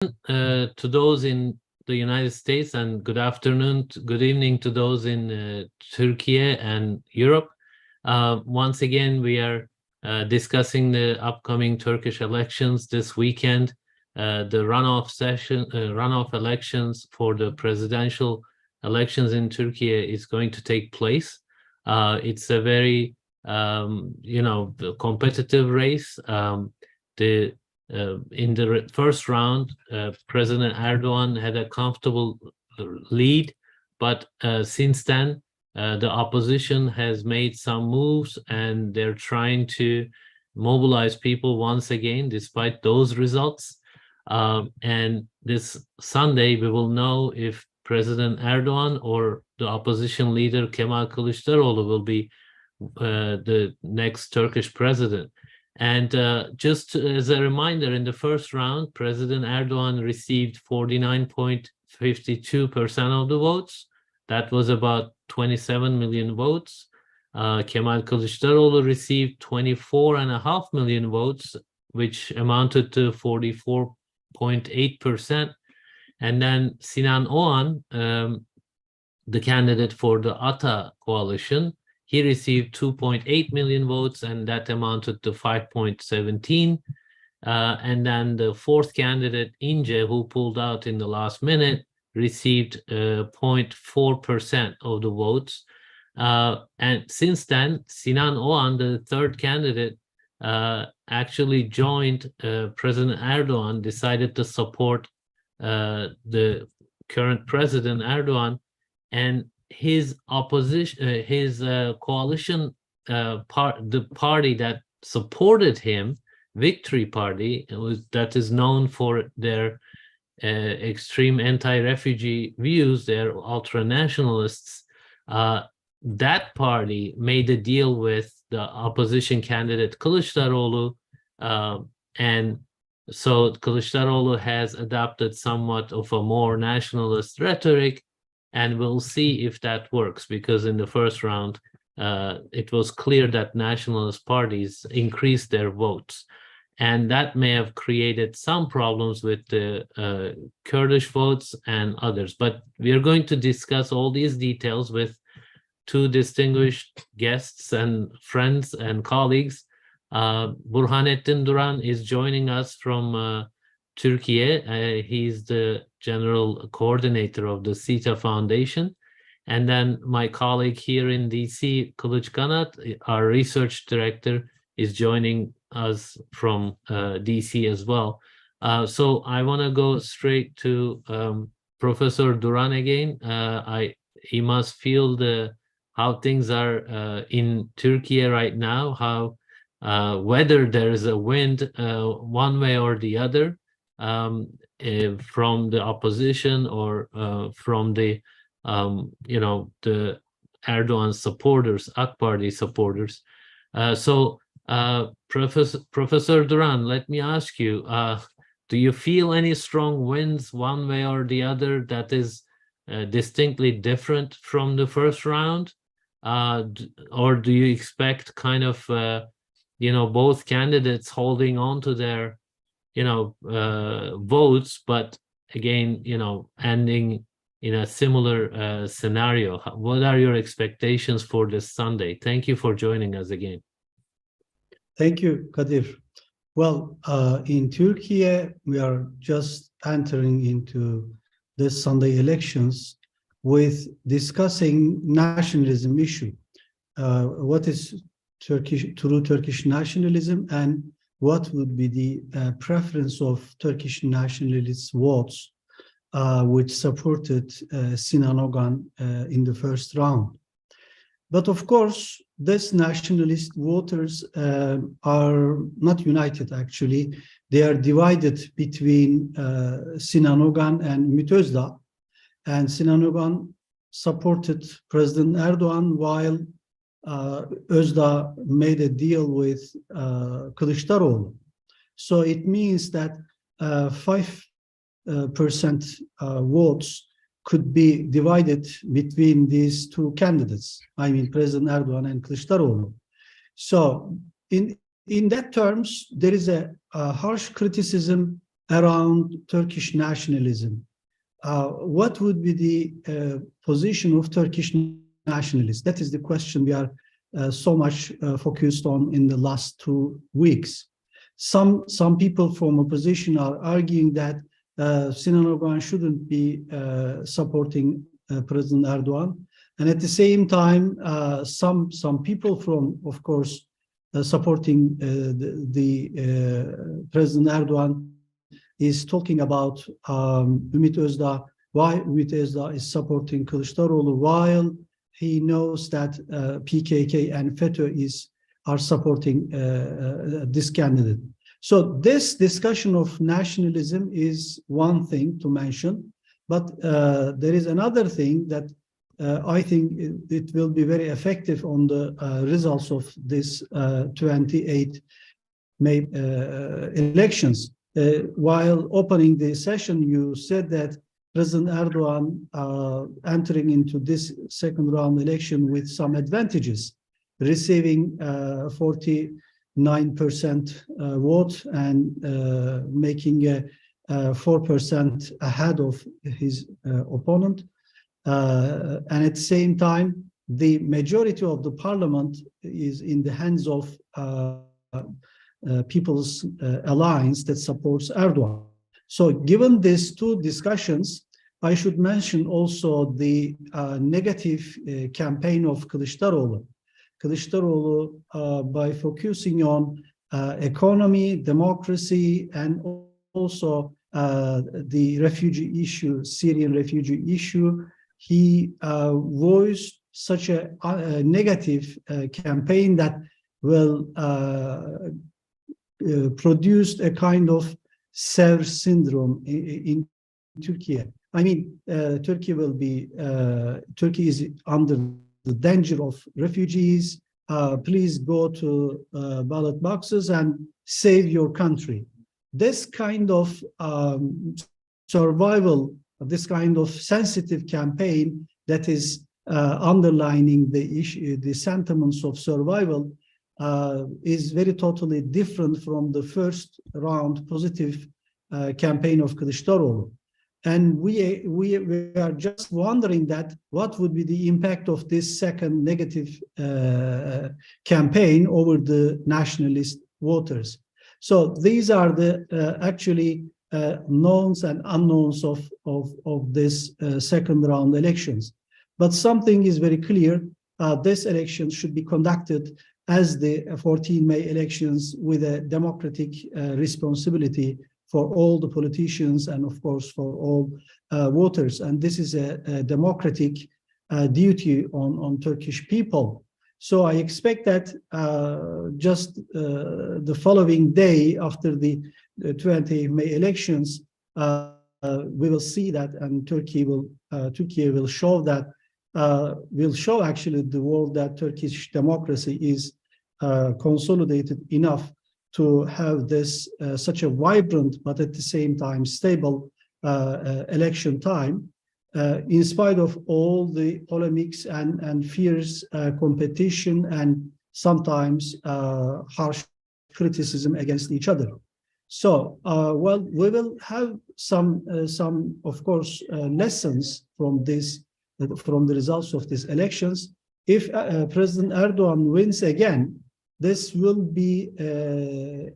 To those in the United States, and good afternoon, good evening to those in Turkey and Europe. Once again, we are discussing the upcoming Turkish elections this weekend. The runoff elections for the presidential elections in Turkey is going to take place. It's a very, competitive race. In the first round, President Erdogan had a comfortable lead, but since then, the opposition has made some moves and they're trying to mobilize people once again, despite those results. And this Sunday, we will know if President Erdogan or the opposition leader Kemal Kilicdaroglu will be the next Turkish president. And just as a reminder, in the first round, President Erdogan received 49.52% of the votes. That was about 27 million votes. Kemal Kilicdaroglu received 24.5 million votes, which amounted to 44.8%. And then Sinan Ogan, the candidate for the ATA coalition, he received 2.8 million votes, and that amounted to 5.17. And then the fourth candidate, Ince, who pulled out in the last minute, received 0.4% of the votes. And since then, Sinan Ogan, the third candidate, actually joined President Erdogan, decided to support the current President Erdogan, and his opposition, his coalition, the party that supported him, Victory Party, that is known for their extreme anti-refugee views, they're ultra-nationalists. That party made a deal with the opposition candidate Kilicdaroglu, and so Kilicdaroglu has adopted somewhat of a more nationalist rhetoric. And we'll see if that works, because in the first round, it was clear that nationalist parties increased their votes. And that may have created some problems with the Kurdish votes and others. But we are going to discuss all these details with two distinguished guests and friends and colleagues. Burhanettin Duran is joining us from Turkey. He's the general coordinator of the SITA Foundation. And then my colleague here in DC, Kılıç Kanat, our research director, is joining us from DC as well. So I want to go straight to Professor Duran again. He must feel how things are in Turkey right now, how whether there is a wind one way or the other, from the opposition or from the the Erdogan supporters, AK Party supporters. So Professor Duran, let me ask you, do you feel any strong winds one way or the other that is distinctly different from the first round? Or do you expect kind of both candidates holding on to their votes, but again, ending in a similar scenario? What are your expectations for this Sunday? Thank you for joining us again. Thank you, Kadir. Well, in Turkey, we are just entering into this Sunday elections with discussing nationalism issue. What is true Turkish nationalism, and what would be the preference of Turkish nationalist votes which supported Sinan Ogan in the first round. But of course, these nationalist voters are not united, actually. They are divided between Sinan Ogan and Ümit Özdağ. And Sinan Ogan supported President Erdogan, while Özdağ made a deal with Kılıçdaroğlu. So it means that 5% votes could be divided between these two candidates, I mean President Erdogan and Kılıçdaroğlu. So in that terms, there is a harsh criticism around Turkish nationalism. What would be the position of Turkish nationalists? That is the question we are so much focused on in the last 2 weeks. Some people from opposition are arguing that Sinan Ogan shouldn't be supporting President Erdogan, and at the same time, some people from, of course, supporting the President Erdogan is talking about Ümit Özdağ, why Ümit Özdağ is supporting Kılıçdaroğlu while he knows that PKK and FETÖ are supporting this candidate. So this discussion of nationalism is one thing to mention, but there is another thing that I think it will be very effective on the results of this 28 May elections. While opening the session, you said that President Erdogan entering into this second round election with some advantages, receiving 49% vote and making a 4% ahead of his opponent. And at the same time, the majority of the parliament is in the hands of People's Alliance that supports Erdogan. So given these two discussions, I should mention also the negative campaign of Kılıçdaroğlu. Kılıçdaroğlu, by focusing on economy, democracy, and also the refugee issue, Syrian refugee issue, he voiced such a negative campaign that will produce a kind of Sevr syndrome in Turkey. I mean, Turkey is under the danger of refugees. Please go to ballot boxes and save your country. This kind of survival, this kind of sensitive campaign that is underlining the issue, the sentiments of survival, is very totally different from the first round positive campaign of Kılıçdaroğlu. And we are just wondering that what would be the impact of this second negative campaign over the nationalist voters. So these are the actually knowns and unknowns of this second round elections. But something is very clear, this election should be conducted as the 14 May elections with a democratic responsibility for all the politicians and of course for all voters. And this is a democratic duty on Turkish people. So I expect that just the following day after the 20 May elections, we will see that, and Turkey will show that, will show actually the world that Turkish democracy is consolidated enough to have this such a vibrant but at the same time stable election time, in spite of all the polemics and fierce competition and sometimes harsh criticism against each other. So, well, we will have some of course lessons from this, from the results of these elections. If President Erdogan wins again, this will be,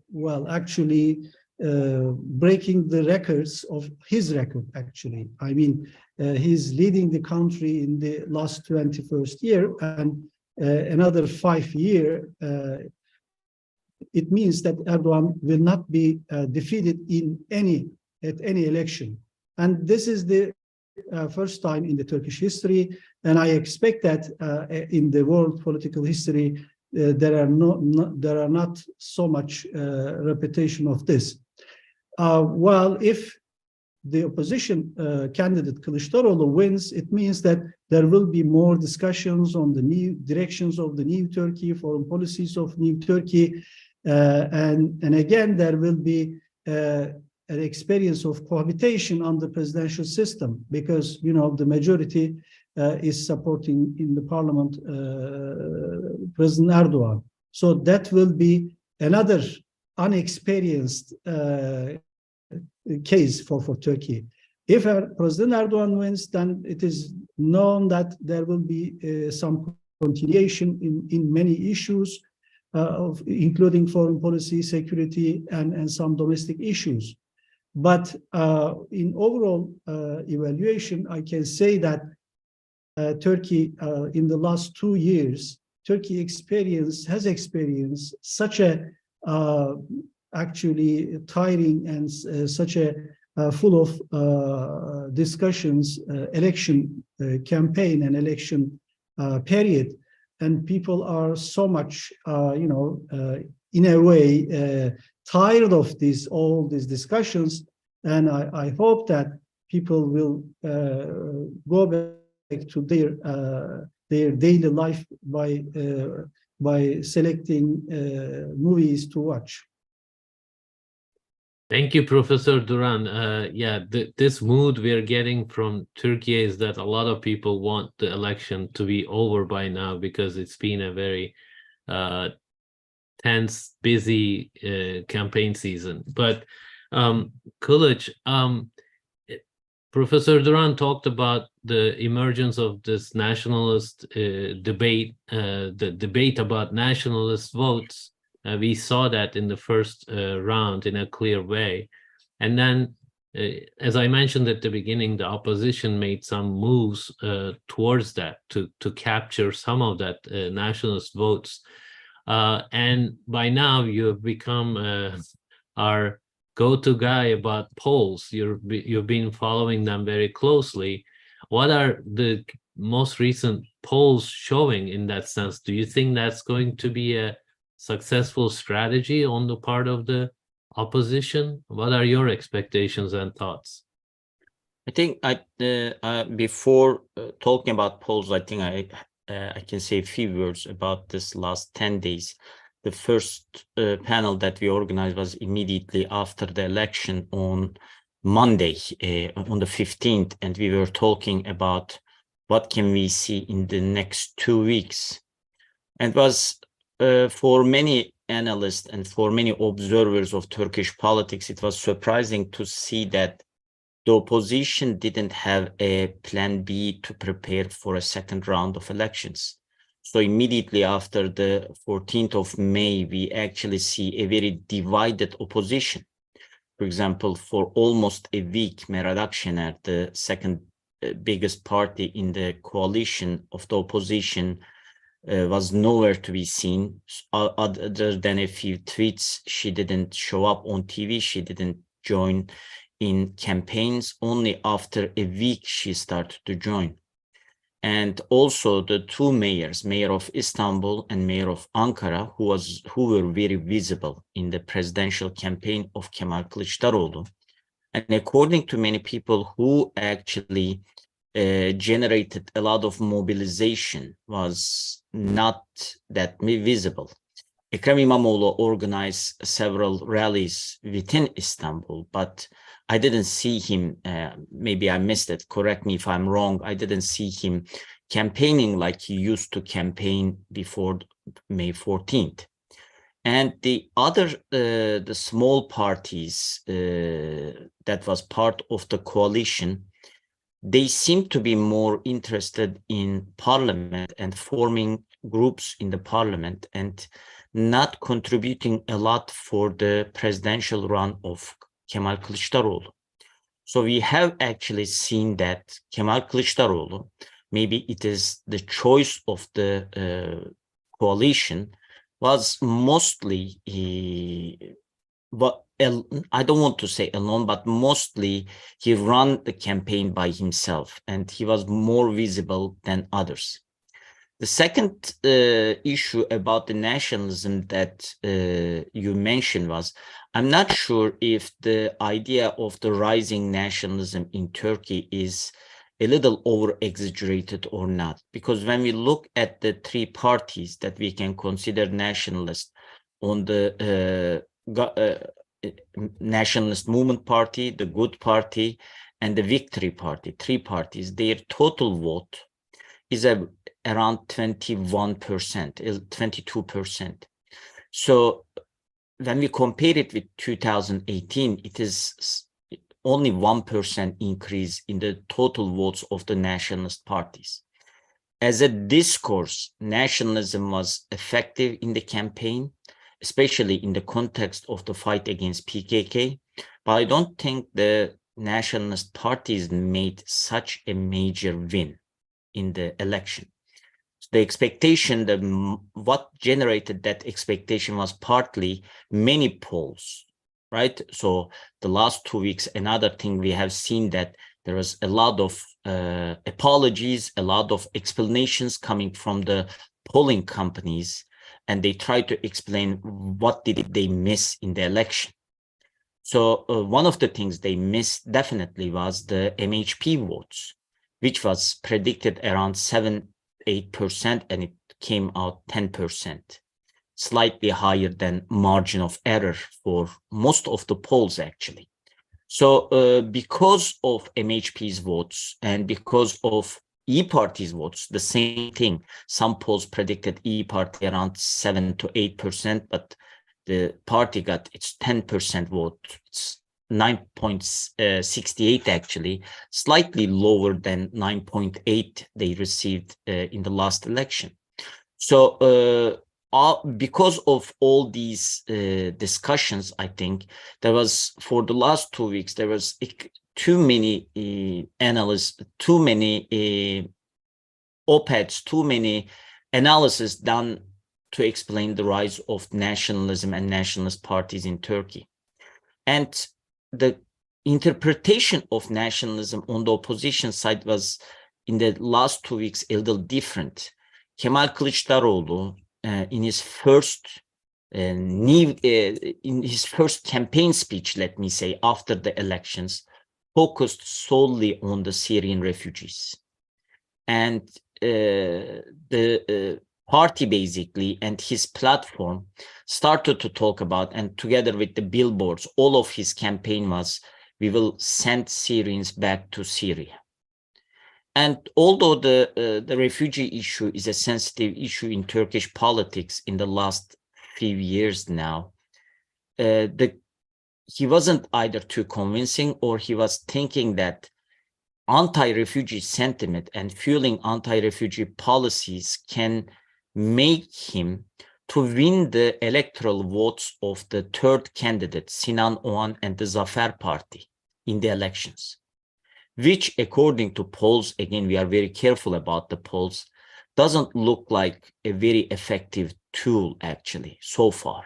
well, actually breaking the records of his record, actually. I mean, he's leading the country in the last 21st year, and another 5 years, it means that Erdogan will not be defeated at any election. And this is the first time in the Turkish history, and I expect that in the world political history, there are not so much repetition of this. Well, if the opposition candidate Kılıçdaroğlu wins, it means that there will be more discussions on the new directions of the new Turkey, foreign policies of new Turkey, and again there will be an experience of cohabitation under presidential system, because the majority is supporting in the parliament President Erdogan. So that will be another unexperienced case for Turkey. If President Erdogan wins, then it is known that there will be some continuation in many issues, including foreign policy, security, and some domestic issues. But in overall evaluation, I can say that Turkey, in the last 2 years, Turkey has experienced such a actually tiring and such a full of discussions, election campaign and election period, and people are so much, in a way, tired of all these discussions, and I hope that people will go back to their daily life by selecting movies to watch. Thank you, Professor Duran. This mood we are getting from Turkey is that a lot of people want the election to be over by now, because it's been a very tense, busy campaign season. But Kılıç, Professor Duran talked about the emergence of this nationalist debate, the debate about nationalist votes. We saw that in the first round in a clear way. And then, as I mentioned at the beginning, the opposition made some moves towards that to capture some of that nationalist votes. And by now, you have become our go-to guy about polls. You've been following them very closely. What are the most recent polls showing in that sense? Do you think that's going to be a successful strategy on the part of the opposition? What are your expectations and thoughts? I think before talking about polls, I think I can say a few words about this last 10 days. The first panel that we organized was immediately after the election on Monday, on the 15th, and we were talking about what can we see in the next 2 weeks. And it was for many analysts and for many observers of Turkish politics, it was surprising to see that the opposition didn't have a plan B to prepare for a second round of elections. So immediately after the 14th of May, we actually see a very divided opposition. For example, for almost a week, Meral Akşener, the second biggest party in the coalition of the opposition, was nowhere to be seen. Other than a few tweets, she didn't show up on TV, she didn't join in campaigns. Only after a week she started to join. And also the two mayors, Mayor of Istanbul and Mayor of Ankara, who were very visible in the presidential campaign of Kemal Kilicdaroglu. And according to many people who actually generated a lot of mobilization, was not that visible. Ekrem İmamoğlu organized several rallies within Istanbul, but I didn't see him, maybe I missed it, correct me if I'm wrong, I didn't see him campaigning like he used to campaign before May 14th. And the other, the small parties that was part of the coalition, they seem to be more interested in parliament and forming groups in the parliament and not contributing a lot for the presidential run of Kemal Kilicdaroglu. So we have actually seen that Kemal Kilicdaroglu, maybe it is the choice of the coalition, was mostly, I don't want to say alone, but mostly he ran the campaign by himself and he was more visible than others. The second issue about the nationalism that you mentioned was, I'm not sure if the idea of the rising nationalism in Turkey is a little over-exaggerated or not. Because when we look at the three parties that we can consider nationalist on the Nationalist Movement Party, the Good Party, and the Victory Party, three parties, their total vote is around 21%, 22%. So when we compare it with 2018, it is only 1% increase in the total votes of the nationalist parties. As a discourse, nationalism was effective in the campaign, especially in the context of the fight against PKK. But I don't think the nationalist parties made such a major win in the election. The expectation, what generated that expectation was partly many polls, right? So the last 2 weeks, another thing we have seen that there was a lot of apologies, a lot of explanations coming from the polling companies, and they tried to explain what did they miss in the election. So one of the things they missed definitely was the MHP votes, which was predicted around 7-8%, and it came out 10%, slightly higher than margin of error for most of the polls, actually. So because of MHP's votes and because of E-Party's votes, the same thing, some polls predicted E-Party around 7 to 8%, but the party got its 10% vote. It's 9.68 actually, slightly lower than 9.8 they received in the last election. So because of all these discussions, I think there was, for the last 2 weeks, there was too many analysts, too many op-eds, too many analysis done to explain the rise of nationalism and nationalist parties in Turkey. And the interpretation of nationalism on the opposition side was, in the last 2 weeks, a little different. Kemal Kilicdaroglu, in his first campaign speech, let me say, after the elections, focused solely on the Syrian refugees. And the party basically and his platform started to talk about, and together with the billboards, all of his campaign was, we will send Syrians back to Syria. And although the refugee issue is a sensitive issue in Turkish politics in the last few years now, he wasn't either too convincing, or he was thinking that anti-refugee sentiment and fueling anti-refugee policies can make him to win the electoral votes of the third candidate, Sinan Ogan, and the Zafer Party in the elections, which, according to polls, again, we are very careful about the polls, doesn't look like a very effective tool, actually, so far.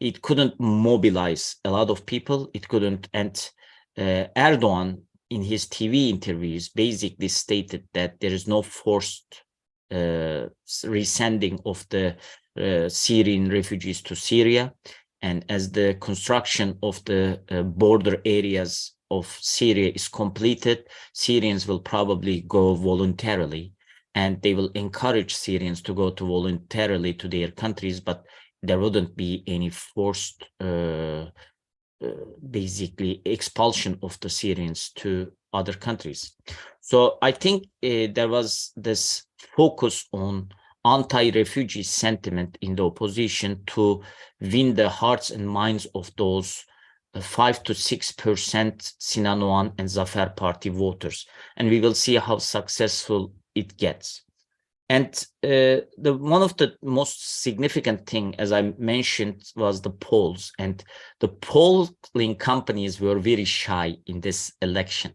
It couldn't mobilize a lot of people. It couldn't, and Erdogan, in his TV interviews, basically stated that there is no forced resending of the Syrian refugees to Syria. And as the construction of the border areas of Syria is completed, Syrians will probably go voluntarily, and they will encourage Syrians to go to voluntarily to their countries, but there wouldn't be any forced basically expulsion of the Syrians to other countries. So I think there was this focus on anti-refugee sentiment in the opposition to win the hearts and minds of those 5 to 6% Sinan Ogan and Zafer Party voters. And we will see how successful it gets. And one of the most significant thing, as I mentioned, was the polls. And the polling companies were very shy in this election.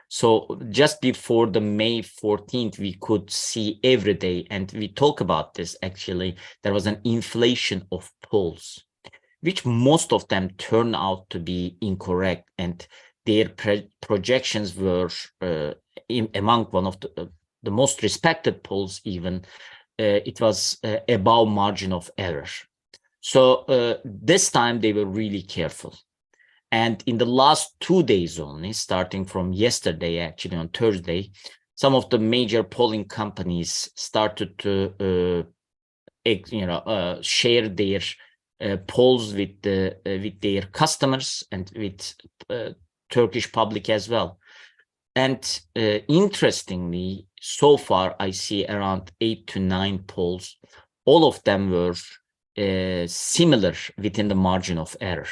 So just before the May 14th, we could see every day, and we talk about this actually, there was an inflation of polls, which most of them turned out to be incorrect. And their projections were among one of the most respected polls even, it was above margin of error. So this time they were really careful. And in the last 2 days only, starting from yesterday, actually on Thursday, some of the major polling companies started to, share their polls with their customers and with Turkish public as well. And interestingly, so far I see around 8 to 9 polls. All of them were similar within the margin of error.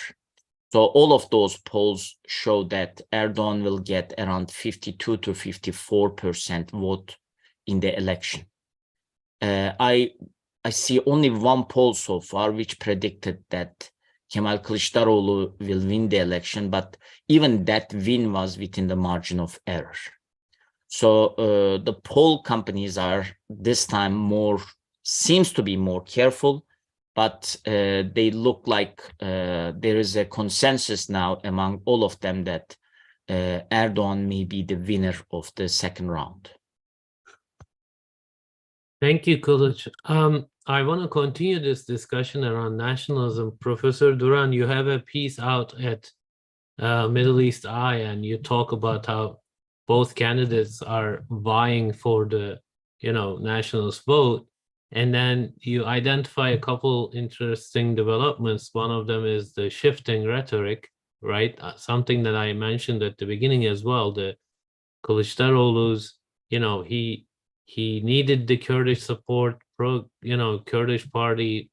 So all of those polls show that Erdogan will get around 52 to 54% vote in the election. I see only one poll so far which predicted that Kemal Kilicdaroglu will win the election, but even that win was within the margin of error. So the poll companies are this time seems to be more careful, but they look like there is a consensus now among all of them that Erdogan may be the winner of the second round. Thank you, Kılıç. I want to continue this discussion around nationalism. Professor Duran, you have a piece out at Middle East Eye, and you talk about how both candidates are vying for the, nationalist vote. And then you identify a couple interesting developments. One of them is the shifting rhetoric, right? Something that I mentioned at the beginning as well. The Kılıçdaroğlu's, he needed the Kurdish support. Kurdish party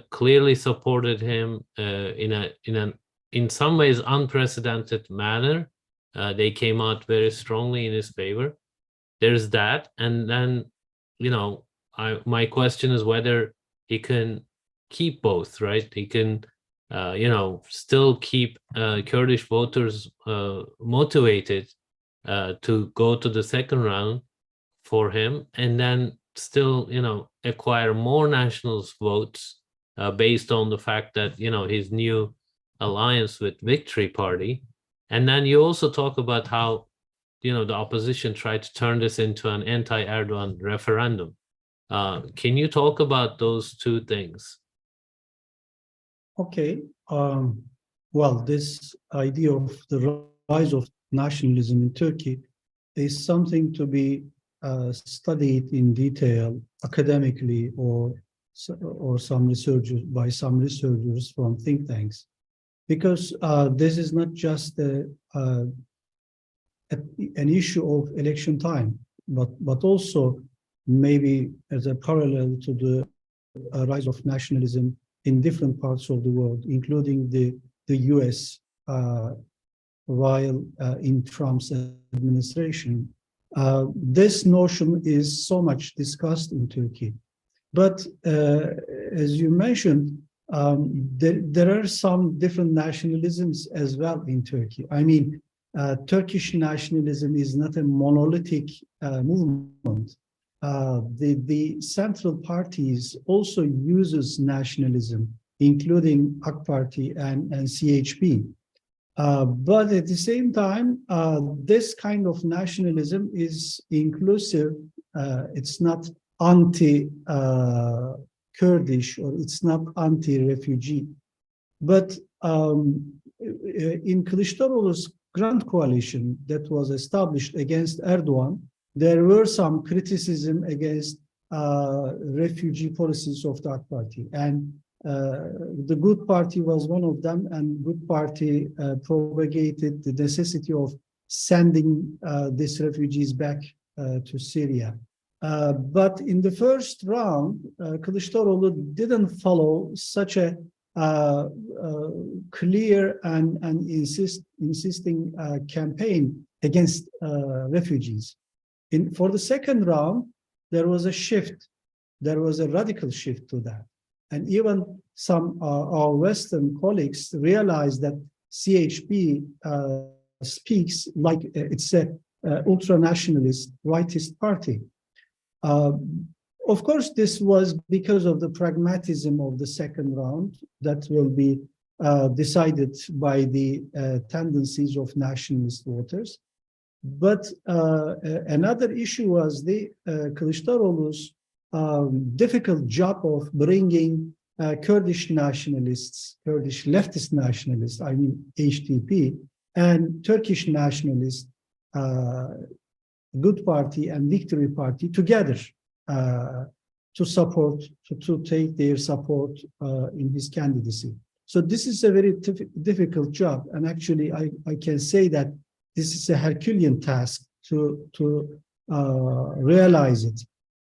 clearly supported him in some ways unprecedented manner. They came out very strongly in his favor. There's that, and then my question is whether he can keep both, right? He can still keep Kurdish voters motivated to go to the second round for him, and then still acquire more nationalist votes based on the fact that his new alliance with Victory Party. And then you also talk about how the opposition tried to turn this into an anti-Erdogan referendum. Can you talk about those two things? Okay. Well, this idea of the rise of nationalism in Turkey is something to be studied in detail academically or some researchers by some researchers from think tanks, because this is not just an issue of election time, but also maybe as a parallel to the rise of nationalism in different parts of the world, including the US, while in Trump's administration. This notion is so much discussed in Turkey. But as you mentioned, there are some different nationalisms as well in Turkey. I mean, Turkish nationalism is not a monolithic movement. The central parties also uses nationalism, including AK Party and CHP. But at the same time, this kind of nationalism is inclusive. It's not anti-Kurdish or it's not anti-refugee. But in Kılıçdaroğlu's grand coalition that was established against Erdogan, there were some criticism against refugee policies of the AK Party. And the Good Party was one of them, and Good Party propagated the necessity of sending these refugees back to Syria. But in the first round, Kılıçdaroğlu didn't follow such a clear and insisting campaign against refugees. For the second round, there was a shift. There was a radical shift to that. And even some our Western colleagues realized that CHP speaks like it's a ultra-nationalist rightist party. Of course, this was because of the pragmatism of the second round that will be decided by the tendencies of nationalist voters. But another issue was the Kılıçdaroğlu's difficult job of bringing Kurdish nationalists, Kurdish leftist nationalists, I mean HDP, and Turkish nationalists, Good Party and Victory Party together to support, to take their support in his candidacy. So this is a very difficult job. And actually, I can say that this is a Herculean task to realize it,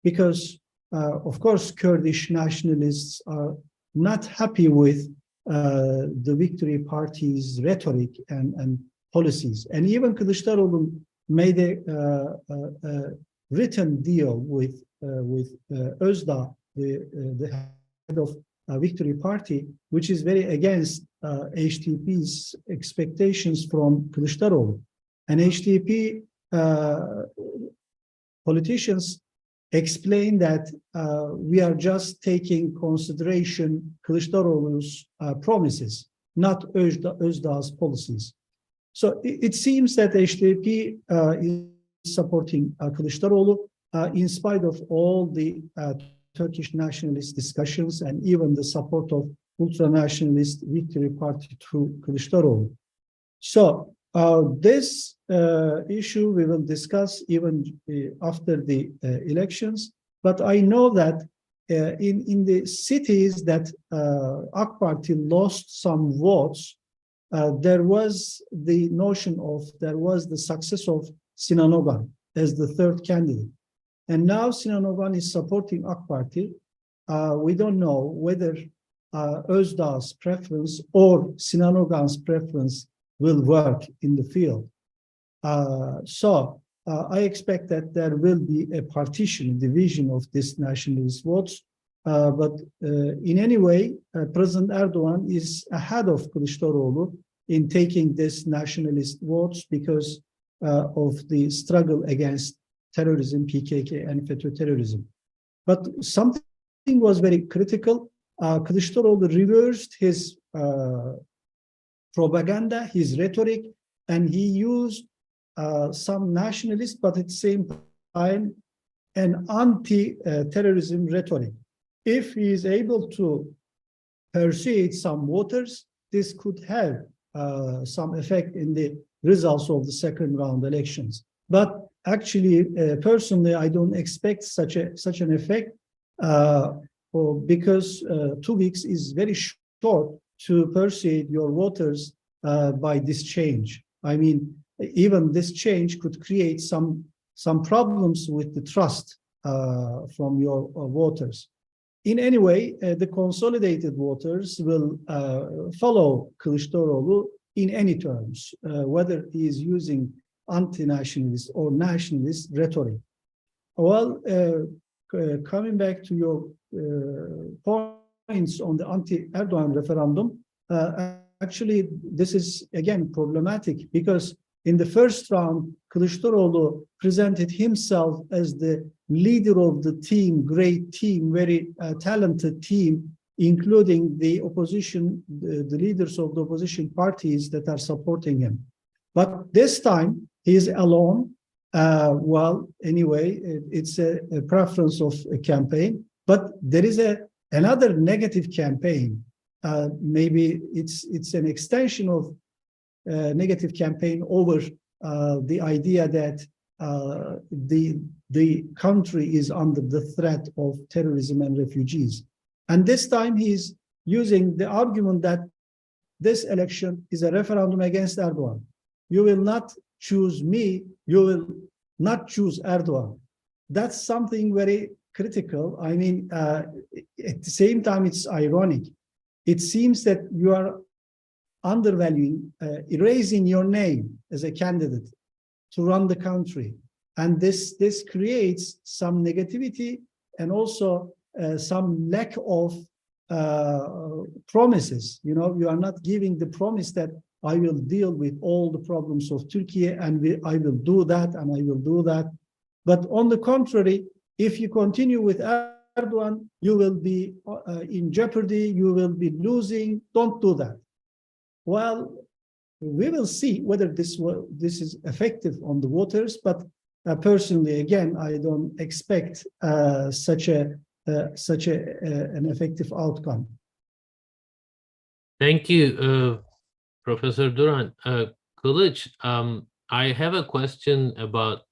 because of course, Kurdish nationalists are not happy with the victory party's rhetoric and policies. And even Kılıçdaroğlu made a written deal with Özdağ, the head of Victory Party, which is very against HDP's expectations from Kılıçdaroğlu. And HDP politicians explain that we are just taking consideration Kılıçdaroğlu's promises, not Özdağ's policies. So it seems that HDP is supporting Kılıçdaroğlu in spite of all the Turkish nationalist discussions and even the support of ultra-nationalist Victory Party through Kılıçdaroğlu. So this issue we will discuss even after the elections, but I know that in the cities that AK Party lost some votes, there was the notion of, there was the success of Sinan Ogan as the third candidate. And now Sinan Ogan is supporting AK Party. We don't know whether Özdağ's preference or Sinan Ogan's preference will work in the field. So I expect that there will be a partition, division of this nationalist votes. But in any way, President Erdogan is ahead of Kılıçdaroğlu in taking this nationalist votes because of the struggle against terrorism, PKK and FETÖ terrorism. But something was very critical. Kılıçdaroğlu reversed his propaganda, his rhetoric, and he used some nationalist, but at the same time, an anti-terrorism rhetoric. If he is able to persuade some voters, this could have some effect in the results of the second round elections. But actually, personally, I don't expect such an effect because 2 weeks is very short to persuade your voters by this change. I mean, even this change could create some problems with the trust from your voters. In any way, the consolidated voters will follow Kılıçdaroğlu in any terms, whether he is using anti-nationalist or nationalist rhetoric. Well, coming back to your points on the anti-Erdogan referendum, actually, this is again problematic because in the first round, Kılıçdaroğlu presented himself as the leader of the team, great team, very talented team, including the opposition, the leaders of the opposition parties that are supporting him. But this time, he is alone. Well, anyway, it's a preference of a campaign, but there is another negative campaign. Maybe it's an extension of negative campaign over the idea that the country is under the threat of terrorism and refugees. And this time he's using the argument that this election is a referendum against Erdogan. You will not choose me, you will not choose Erdogan. That's something very critical. I mean, at the same time, it's ironic. It seems that you are undervaluing, erasing your name as a candidate to run the country. And this creates some negativity and also some lack of promises. You know, you are not giving the promise that I will deal with all the problems of Turkey and I will do that and I will do that. But on the contrary, if you continue with Erdogan, you will be in jeopardy, you will be losing. Don't do that. Well, we will see whether this is effective on the voters, but personally, again, I don't expect such an effective outcome. Thank you, Professor Duran. Kılıç, I have a question about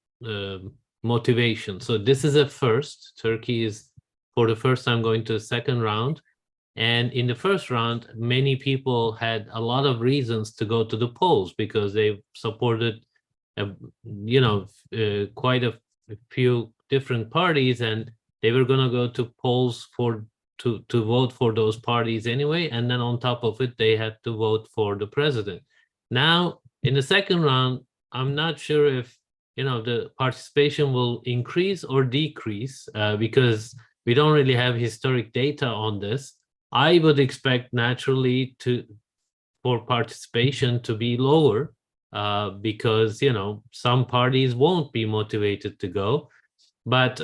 motivation. So this is a first. Turkey is for the first time going to a second round. And in the first round, many people had a lot of reasons to go to the polls because they supported, quite a few different parties, and they were going to go to polls for to vote for those parties anyway, and then on top of it, they had to vote for the president. Now, in the second round, I'm not sure if the participation will increase or decrease because we don't really have historic data on this. I would expect naturally for participation to be lower because some parties won't be motivated to go. But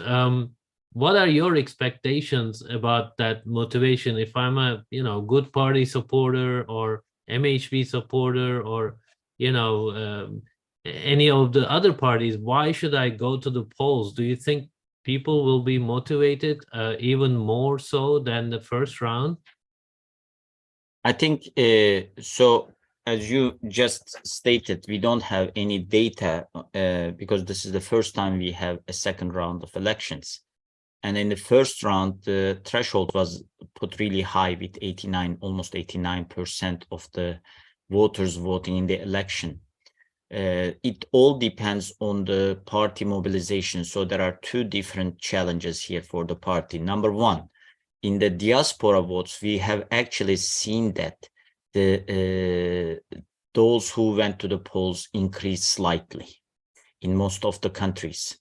what are your expectations about that motivation? If I'm a good party supporter or MHP supporter or any of the other parties, why should I go to the polls? Do you think people will be motivated even more so than the first round? I think so. As you just stated, we don't have any data because this is the first time we have a second round of elections. And in the first round, the threshold was put really high with almost 89% of the voters voting in the election. It all depends on the party mobilization. So there are two different challenges here for the party. Number one, in the diaspora votes, we have actually seen that those who went to the polls increased slightly in most of the countries.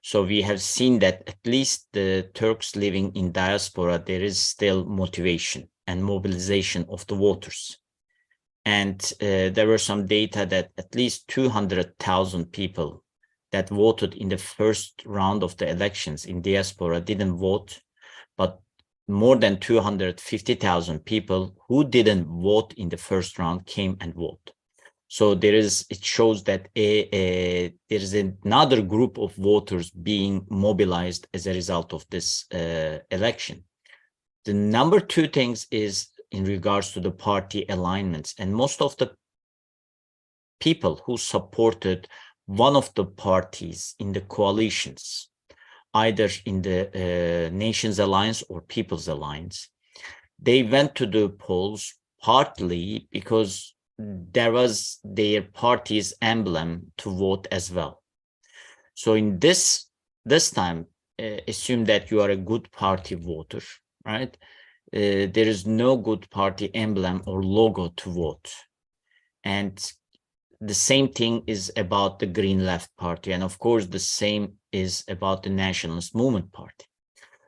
So we have seen that at least the Turks living in diaspora, there is still motivation and mobilization of the voters. And there were some data that at least 200,000 people that voted in the first round of the elections in diaspora didn't vote, but more than 250,000 people who didn't vote in the first round came and voted. So it shows that there is another group of voters being mobilized as a result of this election. The number two things is in regards to the party alignments, and most of the people who supported one of the parties in the coalitions, either in the Nations Alliance or People's Alliance, they went to the polls partly because there was their party's emblem to vote as well. So in this time, assume that you are a good party voter, right? There is no good party emblem or logo to vote. And the same thing is about the Green Left Party. And of course, the same is about the Nationalist Movement Party.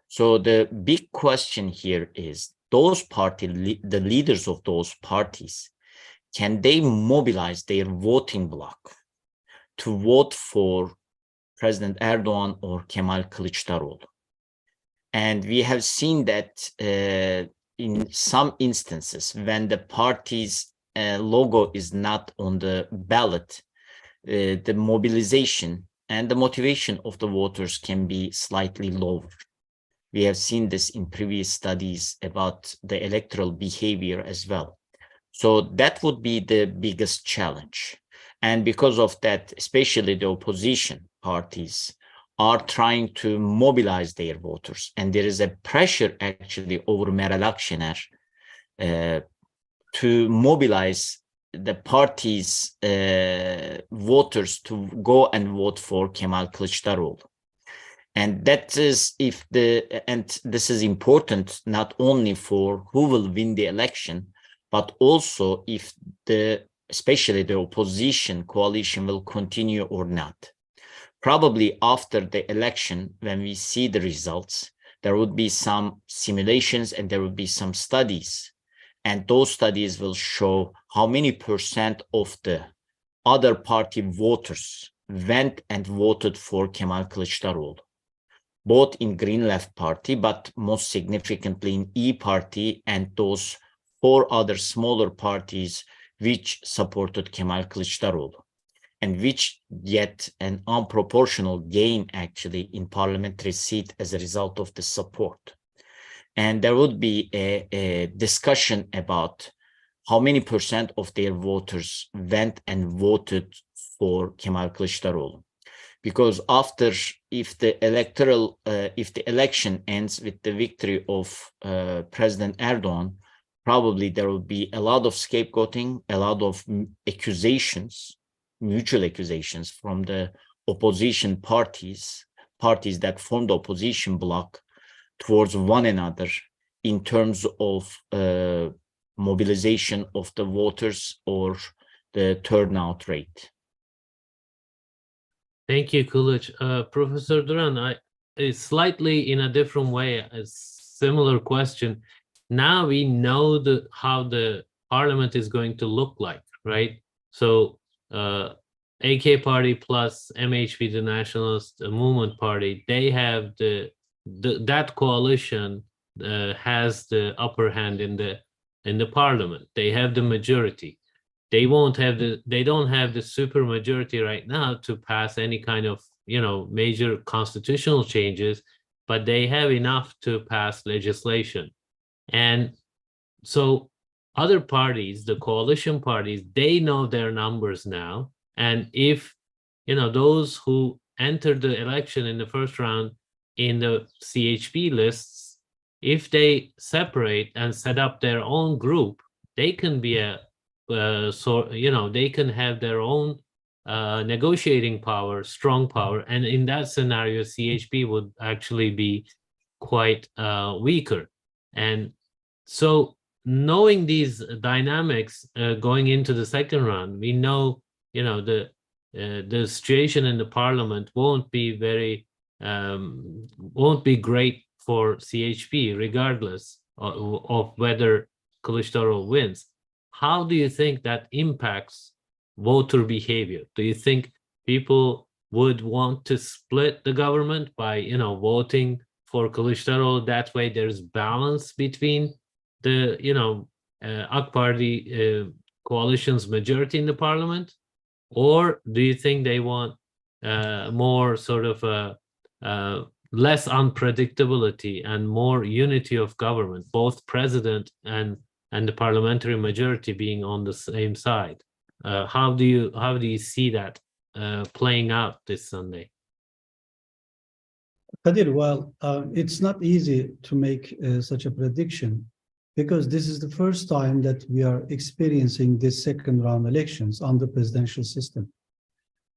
So the big question here is those the leaders of those parties, can they mobilize their voting bloc to vote for President Erdogan or Kemal Kilicdaroglu? And we have seen that in some instances, when the party's logo is not on the ballot, the mobilization and the motivation of the voters can be slightly lower. We have seen this in previous studies about the electoral behavior as well. So that would be the biggest challenge. And because of that, especially the opposition parties are trying to mobilize their voters. And there is a pressure actually over Meral Akşener to mobilize the party's voters to go and vote for Kemal Kilicdaroglu. And that is and this is important not only for who will win the election, but also if especially the opposition coalition will continue or not. Probably after the election, when we see the results, there would be some simulations and there would be some studies. And those studies will show how many % of the other party voters went and voted for Kemal Kilicdaroglu, both in Green Left Party, but most significantly in E Party and those 4 other smaller parties which supported Kemal Kilicdaroglu, and which get an unproportional gain actually in parliamentary seat as a result of the support. And there would be a discussion about how many % of their voters went and voted for Kemal Kilicdaroglu. Because if the election ends with the victory of President Erdogan, probably there will be a lot of scapegoating, a lot of accusations, mutual accusations from the opposition parties that form the opposition bloc towards one another. in terms of mobilization of the voters or the turnout rate? Thank you, Kılıç. Professor Duran, slightly in a different way, a similar question. Now we know how the parliament is going to look like, right? So AK Party plus MHP, the Nationalist Movement Party, they have that coalition has the upper hand in the parliament. They have the majority. They don't have the super majority right now to pass any kind of, you know, major constitutional changes, but they have enough to pass legislation. And so other parties, the coalition parties, they know their numbers now. And if, you know, those who entered the election in the first round in the CHP lists, if they separate and set up their own group, they can be they can have their own negotiating power, strong power. And in that scenario, CHP would actually be quite weaker. And so knowing these dynamics going into the second round, we know, you know, the situation in the parliament won't be great for CHP, regardless of whether Kılıçdaroğlu wins. How do you think that impacts voter behavior? Do you think people would want to split the government by, you know, voting for Kılıçdaroğlu? That way there's balance between the, you know, AK Party coalition's majority in the parliament? Or do you think they want more sort of less unpredictability and more unity of government, both president and the parliamentary majority being on the same side? How do you see that playing out this Sunday? Kadir, well, it's not easy to make such a prediction, because this is the first time that we are experiencing this second round elections on the presidential system.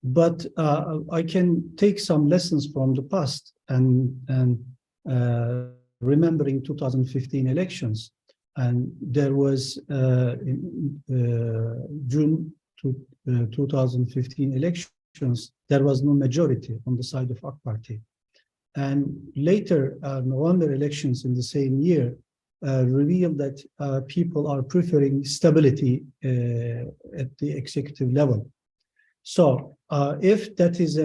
But I can take some lessons from the past and remembering 2015 elections. And there was in June 2015 elections, there was no majority on the side of AK Party. And later, November elections in the same year revealed that people are preferring stability at the executive level. So if that is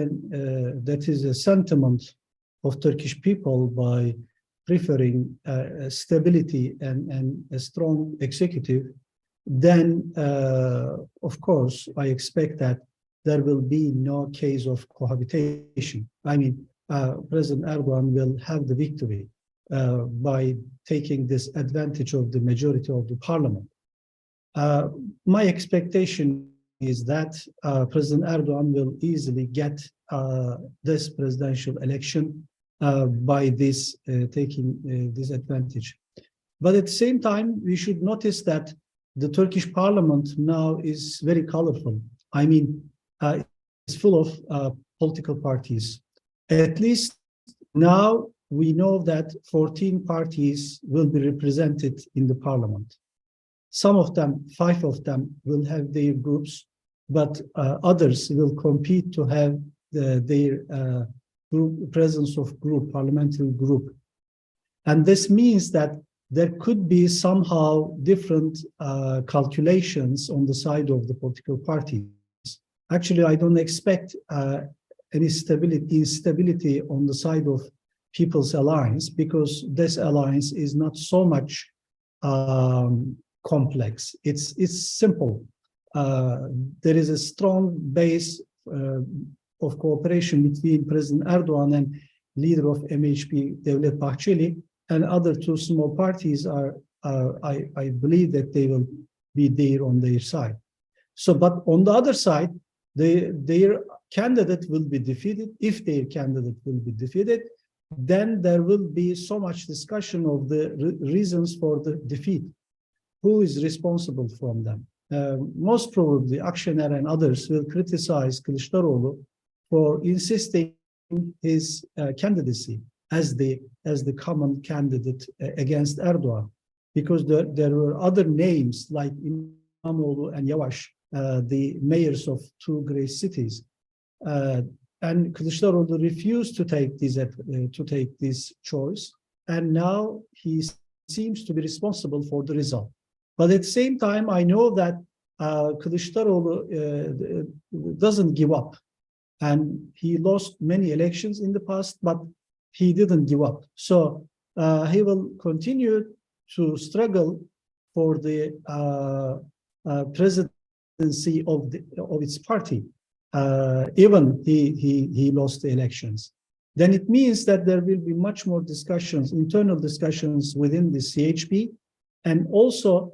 a sentiment of Turkish people by preferring stability and a strong executive, then of course I expect that there will be no case of cohabitation. I mean, President Erdogan will have the victory by taking this advantage of the majority of the parliament. My expectation is that President Erdogan will easily get this presidential election by this taking this advantage. But at the same time, we should notice that the Turkish parliament now is very colorful. I mean, it's full of political parties. At least now we know that 14 parties will be represented in the parliament. Some of them, 5 of them, will have their groups, but others will compete to have their group, presence of group, parliamentary group. And this means that there could be somehow different calculations on the side of the political parties. Actually, I don't expect any instability on the side of People's Alliance, because this alliance is not so much complex. It's simple. There is a strong base of cooperation between President Erdogan and leader of MHP, Devlet Bahçeli, and other 2 small parties are, I believe that they will be there on their side. So, but on the other side, their candidate will be defeated. If their candidate will be defeated, then there will be so much discussion of the reasons for the defeat. Who is responsible from them? Most probably Akşener and others will criticize Kılıçdaroğlu for insisting his candidacy. as the common candidate against Erdogan, because there were other names like İmamoğlu and Yavaş, the mayors of two great cities, and Kılıçdaroğlu refused to take this choice, and now he seems to be responsible for the result. But at the same time, I know that Kılıçdaroğlu doesn't give up, and he lost many elections in the past, but he didn't give up. So he will continue to struggle for the presidency of its party, even he lost the elections. Then it means that there will be much more discussions, internal discussions within the CHP, and also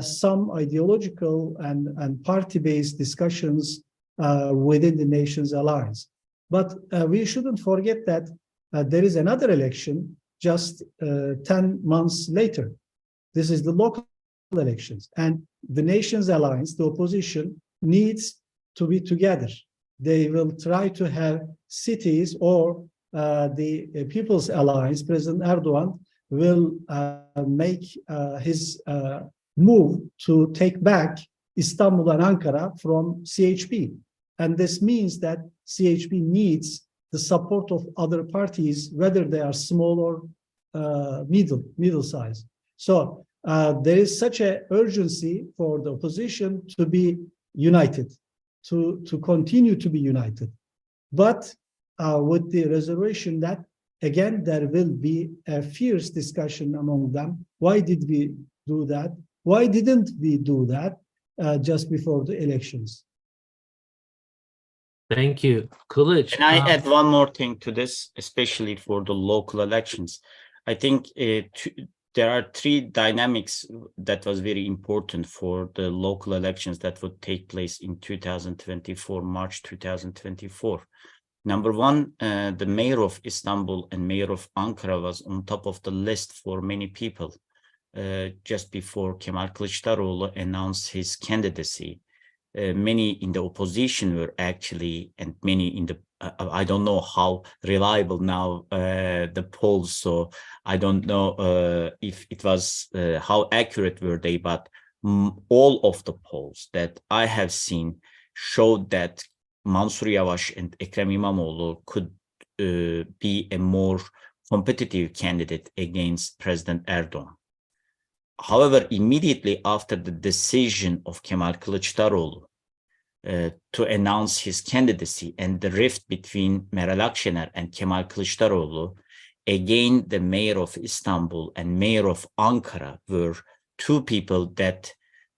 some ideological and party-based discussions within the nation's alliance. But we shouldn't forget that there is another election just 10 months later. This is the local elections, and the nation's alliance, the opposition, needs to be together. They will try to have cities, or the People's Alliance, President Erdogan, will make his move to take back Istanbul and Ankara from CHP. And this means that CHP needs the support of other parties, whether they are small or middle size. So there is such an urgency for the opposition to be united, to continue to be united. But with the reservation that, again, there will be a fierce discussion among them. Why did we do that? Why didn't we do that just before the elections? Thank you. Kılıç. Can I add one more thing to this, especially for the local elections? I think there are three dynamics that was very important for the local elections that would take place in 2024, March 2024. Number one, the mayor of Istanbul and mayor of Ankara was on top of the list for many people just before Kemal Kilicdaroglu announced his candidacy. Many in the opposition were actually, and many in the, I don't know how reliable now the polls, so I don't know if it was, how accurate were they, but all of the polls that I have seen showed that Mansur Yavaş and Ekrem İmamoğlu could be a more competitive candidate against President Erdogan. However, immediately after the decision of Kemal Kilicdaroglu to announce his candidacy and the rift between Meral Akşener and Kemal Kilicdaroglu, again, the mayor of Istanbul and mayor of Ankara were two people that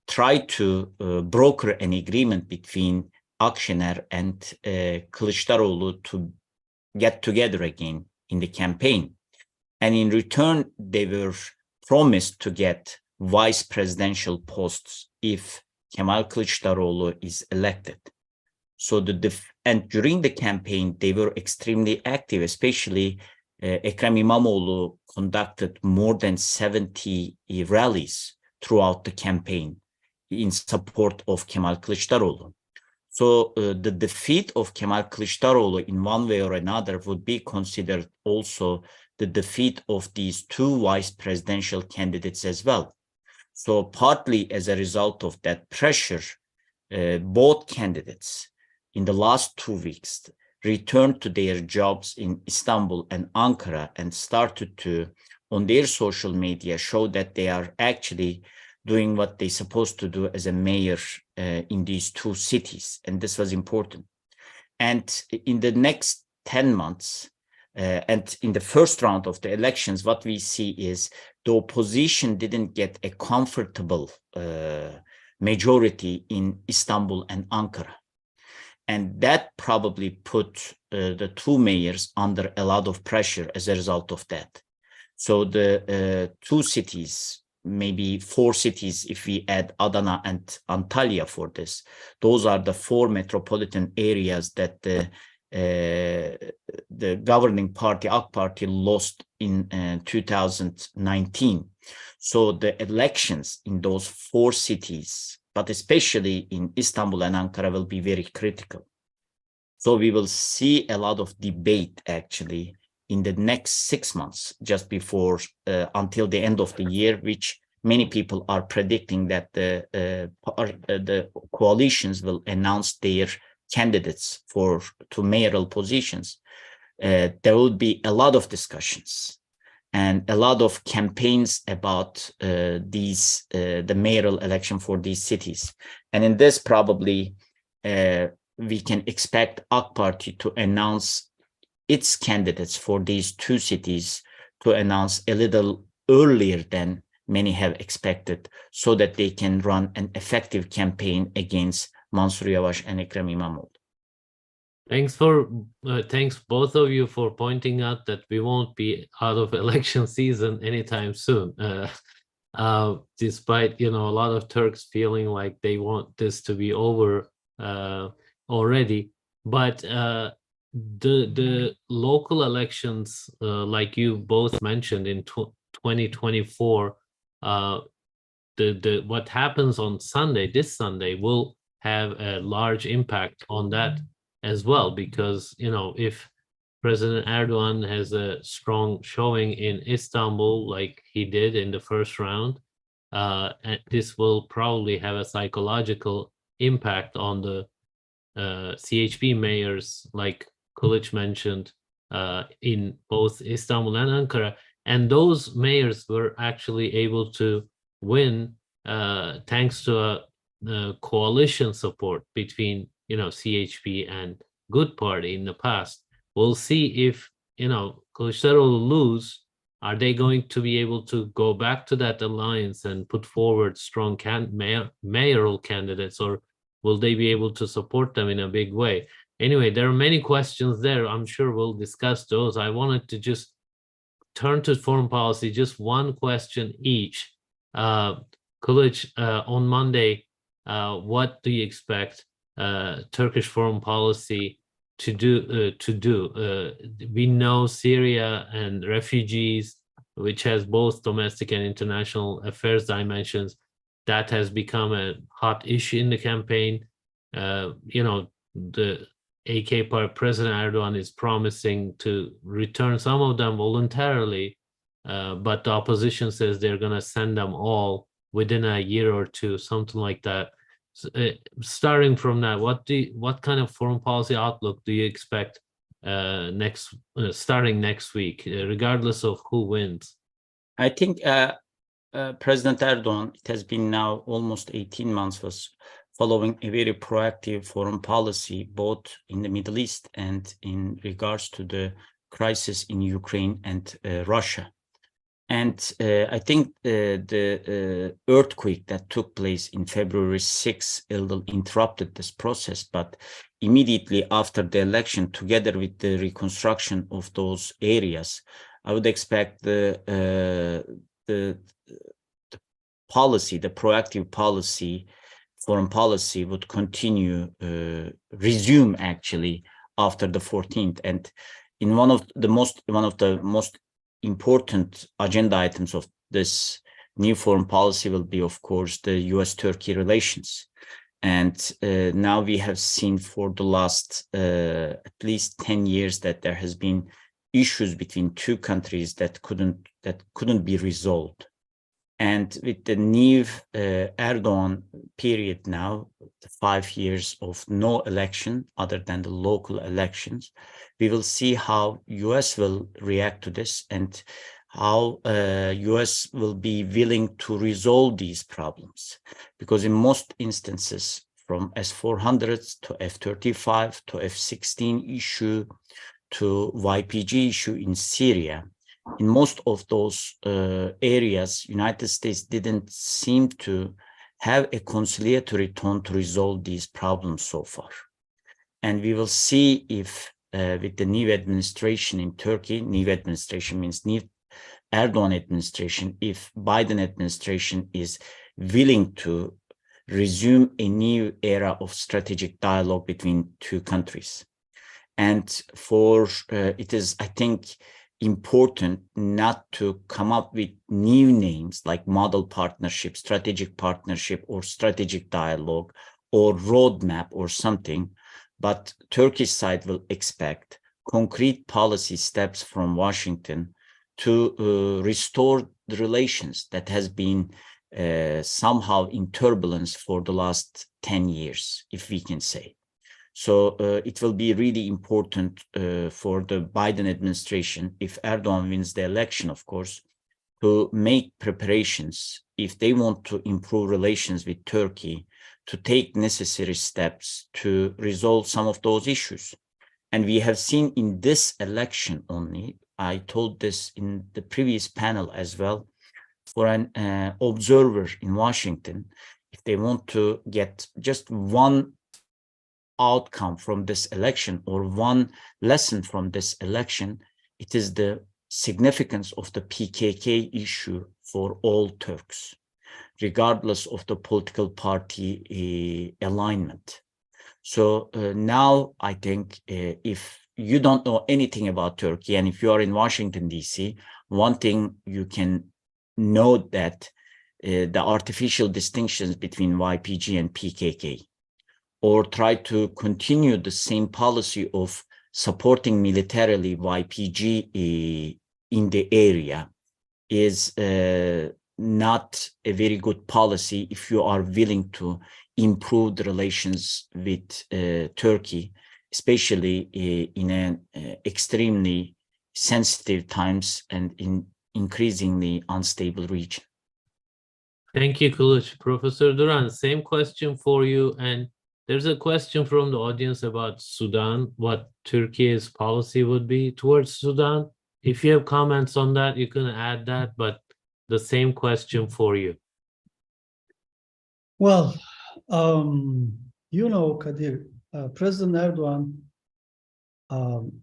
tried to broker an agreement between Akşener and Kilicdaroglu to get together again in the campaign. And in return, they were promised to get vice presidential posts if Kemal Kilicdaroglu is elected. So and during the campaign, they were extremely active, especially Ekrem İmamoğlu conducted more than 70 rallies throughout the campaign in support of Kemal Kilicdaroglu. So the defeat of Kemal Kilicdaroglu in one way or another would be considered also the defeat of these two vice presidential candidates as well. So partly as a result of that pressure, both candidates in the last 2 weeks returned to their jobs in Istanbul and Ankara and started to, on their social media, show that they are actually doing what they're supposed to do as a mayor in these two cities. And this was important. And in the next 10 months, and in the first round of the elections, what we see is the opposition didn't get a comfortable majority in Istanbul and Ankara. And that probably put the two mayors under a lot of pressure as a result of that. So the two cities, maybe 4 cities, if we add Adana and Antalya for this, those are the 4 metropolitan areas that the governing party, AK Party, lost in 2019. So the elections in those 4 cities, but especially in Istanbul and Ankara, will be very critical. So we will see a lot of debate actually in the next 6 months, just before until the end of the year, which many people are predicting that the coalitions will announce their candidates to mayoral positions. There will be a lot of discussions and a lot of campaigns about the mayoral election for these cities. And in this, probably we can expect AK Party to announce its candidates for these two cities, to announce a little earlier than many have expected, so that they can run an effective campaign against Mansur Yavaş and Ekrem İmamoğlu. Thanks both of you for pointing out that we won't be out of election season anytime soon. Despite, a lot of Turks feeling like they want this to be over already, but the local elections, like you both mentioned in 2024, what happens on this Sunday will have a large impact on that as well, because if President Erdogan has a strong showing in Istanbul like he did in the first round, and this will probably have a psychological impact on the CHP mayors, like Kılıç mentioned, in both Istanbul and Ankara. And those mayors were actually able to win thanks to a coalition support between CHP and Good Party in the past. We'll see if Kılıçdaroğlu lose, are they going to be able to go back to that alliance and put forward strong mayoral candidates, or will they be able to support them in a big way? Anyway, there are many questions there. I'm sure we'll discuss those. I wanted to just turn to foreign policy, just one question each. Kılıç, on Monday, what do you expect Turkish foreign policy to do? We know Syria and refugees, which has both domestic and international affairs dimensions, that has become a hot issue in the campaign. The AK Party, President Erdogan is promising to return some of them voluntarily, but the opposition says they're going to send them all within a year or two, something like that. So, starting from that, what kind of foreign policy outlook do you expect starting next week, regardless of who wins? I think President Erdogan, it has been now almost 18 months, was following a very proactive foreign policy, both in the Middle East and in regards to the crisis in Ukraine and Russia. And I think the earthquake that took place in February 6 a little interrupted this process, but immediately after the election, together with the reconstruction of those areas, I would expect the policy, the proactive policy, foreign policy would continue, resume actually after the 14th. And in one of the most important agenda items of this new foreign policy will be, of course, the US-Turkey relations. And now we have seen for the last at least 10 years that there has been issues between two countries that couldn't be resolved. And with the new Erdogan period now, the 5 years of no election other than the local elections, we will see how US will react to this and how US will be willing to resolve these problems. Because in most instances, from S-400s to F-35 to F-16 issue to YPG issue in Syria, in most of those areas, United States didn't seem to have a conciliatory tone to resolve these problems so far. And we will see if with the new administration in Turkey, new administration means new Erdogan administration, if Biden administration is willing to resume a new era of strategic dialogue between two countries. And it is, I think, important not to come up with new names like model partnership, strategic partnership, or strategic dialogue, or roadmap or something, but Turkish side will expect concrete policy steps from Washington to restore the relations that has been somehow in turbulence for the last 10 years, if we can say. So it will be really important for the Biden administration, if Erdogan wins the election, of course, to make preparations if they want to improve relations with Turkey, to take necessary steps to resolve some of those issues. And we have seen in this election only, I told this in the previous panel as well, for an observer in Washington, if they want to get just one outcome from this election or one lesson from this election, it is the significance of the PKK issue for all Turks, regardless of the political party alignment. So now I think if you don't know anything about Turkey, and if you are in Washington, D.C., one thing you can note that the artificial distinctions between YPG and PKK, or try to continue the same policy of supporting militarily YPG in the area, is not a very good policy if you are willing to improve the relations with Turkey, especially in an extremely sensitive times and in increasingly unstable region. Thank you, Kılıç. Professor Duran, same question for you. And there's a question from the audience about Sudan, what Turkey's policy would be towards Sudan. If you have comments on that, you can add that, but the same question for you. Well, you know, Kadir, President Erdogan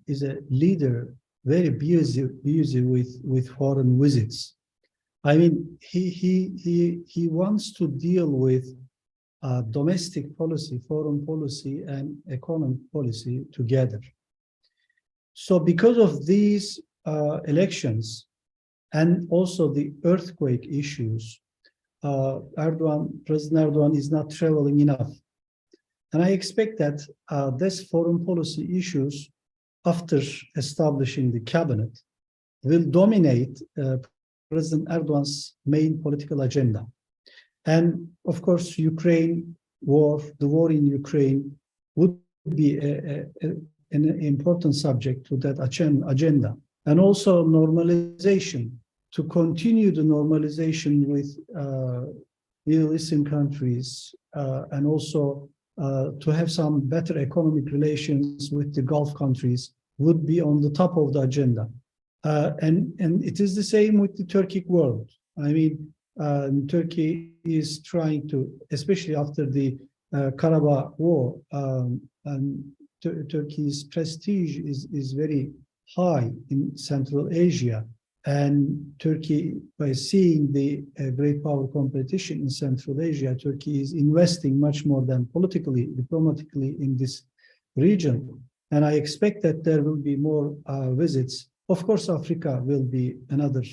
is a leader very busy with foreign visits. I mean, he wants to deal with domestic policy, foreign policy, and economic policy together. So because of these elections and also the earthquake issues, President Erdogan is not traveling enough. And I expect that this foreign policy issues, after establishing the cabinet, will dominate President Erdogan's main political agenda. And of course, the war in Ukraine would be an important subject to that agenda. And also normalization, to continue the normalization with Middle Eastern countries, and also to have some better economic relations with the Gulf countries would be on the top of the agenda. And it is the same with the Turkic world. I mean, Turkey is trying to, especially after the Karabakh war, and Turkey's prestige is very high in Central Asia. And Turkey, by seeing the great power competition in Central Asia, Turkey is investing much more than politically, diplomatically in this region. And I expect that there will be more visits. Of course, Africa will be another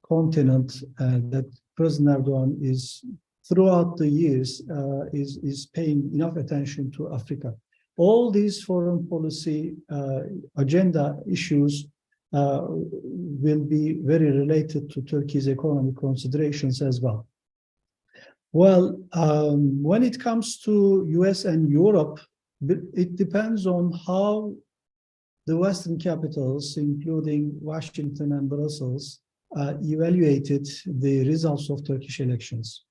continent that President Erdogan is, throughout the years, is paying enough attention to Africa. All these foreign policy agenda issues will be very related to Turkey's economic considerations as well. Well, when it comes to US and Europe, it depends on how the Western capitals, including Washington and Brussels, evaluated the results of Turkish elections.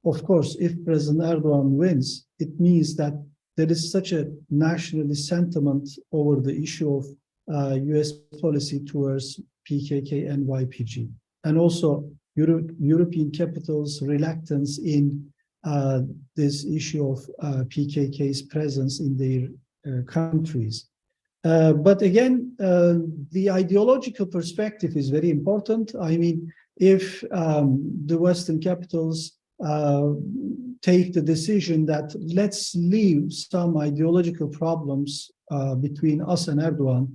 Of course, if President Erdogan wins, it means that there is such a nationalist sentiment over the issue of US policy towards PKK and YPG, and also European capitals' reluctance in this issue of PKK's presence in their countries. But again, the ideological perspective is very important. I mean, if the Western capitals take the decision that let's leave some ideological problems between us and Erdogan,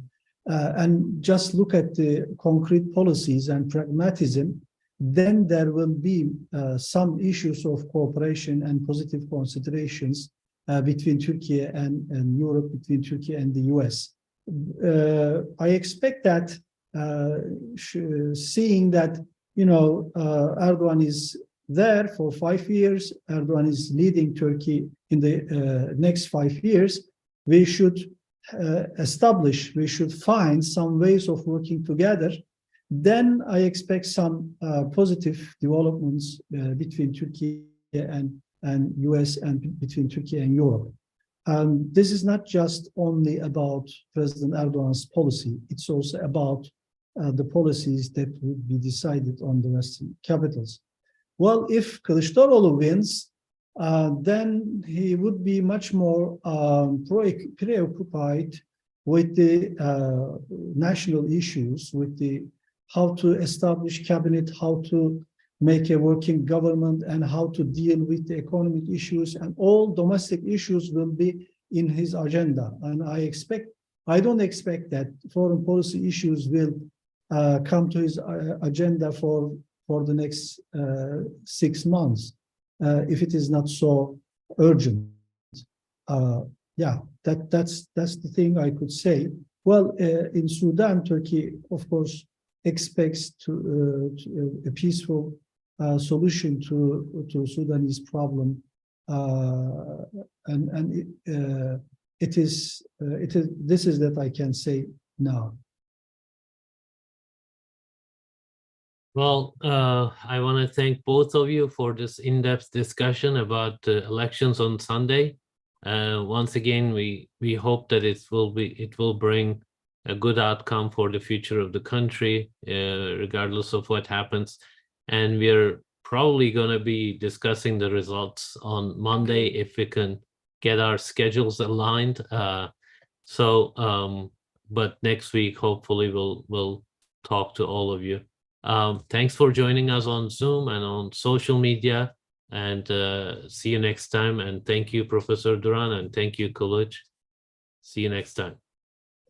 and just look at the concrete policies and pragmatism, then there will be some issues of cooperation and positive considerations between Turkey and Europe, between Turkey and the US. I expect that seeing that, Erdogan is there for 5 years, Erdogan is leading Turkey in the next 5 years, we should we should find some ways of working together. Then I expect some positive developments between Turkey and US and between Turkey and Europe. This is not just only about President Erdogan's policy, it's also about the policies that would be decided on the Western capitals. Well, if Kilicdaroglu wins, then he would be much more preoccupied with the national issues, with the how to establish cabinet, how to make a working government, and how to deal with the economic issues, and all domestic issues will be in his agenda. And I don't expect that foreign policy issues will come to his agenda for the next 6 months, if it is not so urgent. Yeah, that's the thing I could say. Well, in Sudan, Turkey, of course, expects a peaceful solution to Sudanese problem, this is that I can say now. Well, I want to thank both of you for this in-depth discussion about the elections on Sunday. Once again, we hope that it will bring a good outcome for the future of the country, regardless of what happens. And we're probably going to be discussing the results on Monday if we can get our schedules aligned. But next week, hopefully, we'll talk to all of you. Thanks for joining us on Zoom and on social media, and see you next time. And thank you, Professor Duran, and thank you, Kılıç. See you next time.